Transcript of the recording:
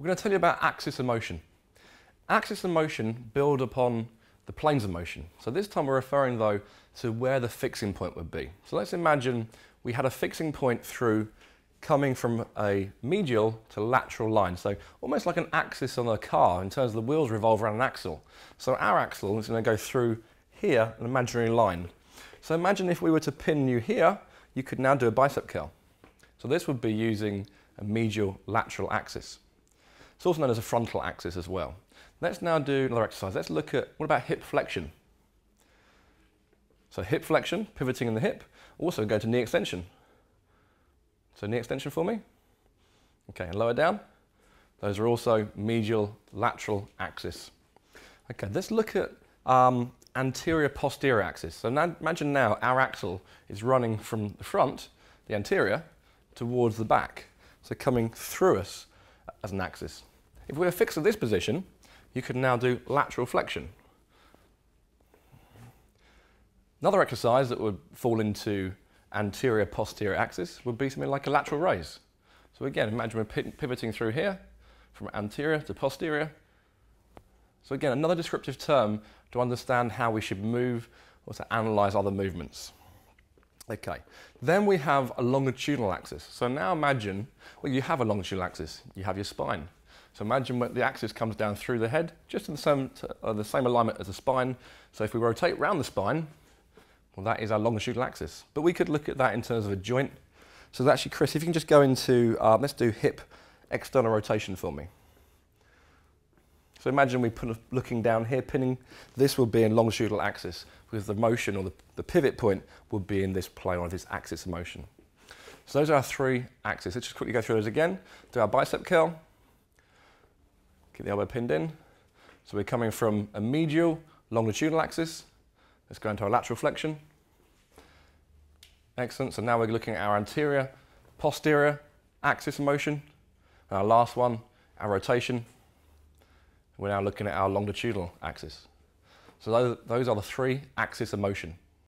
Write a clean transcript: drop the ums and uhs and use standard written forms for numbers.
We're going to tell you about axis of motion. Axis of motion build upon the planes of motion. So this time we're referring though to where the fixing point would be. So let's imagine we had a fixing point through coming from a medial to lateral line. So almost like an axis on a car in terms of the wheels revolve around an axle. So our axle is going to go through here, an imaginary line. So imagine if we were to pin you here, you could now do a bicep curl. So this would be using a medial lateral axis. It's also known as a frontal axis as well. Let's now do another exercise. Let's look at, what about hip flexion? So hip flexion, pivoting in the hip, also go to knee extension. So knee extension for me. Okay, and lower down. Those are also medial lateral axis. Okay, let's look at anterior posterior axis. So now, imagine now our axle is running from the front, the anterior, towards the back. So coming through us as an axis. If we were fixed at this position, you could now do lateral flexion. Another exercise that would fall into anterior posterior axis would be something like a lateral raise. So again, imagine we're pivoting through here from anterior to posterior. So again, another descriptive term to understand how we should move or to analyze other movements. Okay, then we have a longitudinal axis. So now imagine, well, you have a longitudinal axis, you have your spine. So imagine when the axis comes down through the head, just in the same alignment as the spine. So if we rotate round the spine, well, that is our longitudinal axis. But we could look at that in terms of a joint. So actually, Chris, if you can just go into, let's do hip external rotation for me. So imagine we put looking down here, pinning, this will be in longitudinal axis, because the motion or the pivot point would be in this plane or this axis of motion. So those are our three axes. Let's just quickly go through those again. Do our bicep curl. Keep the elbow pinned in. So we're coming from a medial longitudinal axis. Let's go into our lateral flexion. Excellent. So now we're looking at our anterior posterior axis of motion. And our last one, our rotation. We're now looking at our longitudinal axis. So those are the three axes of motion.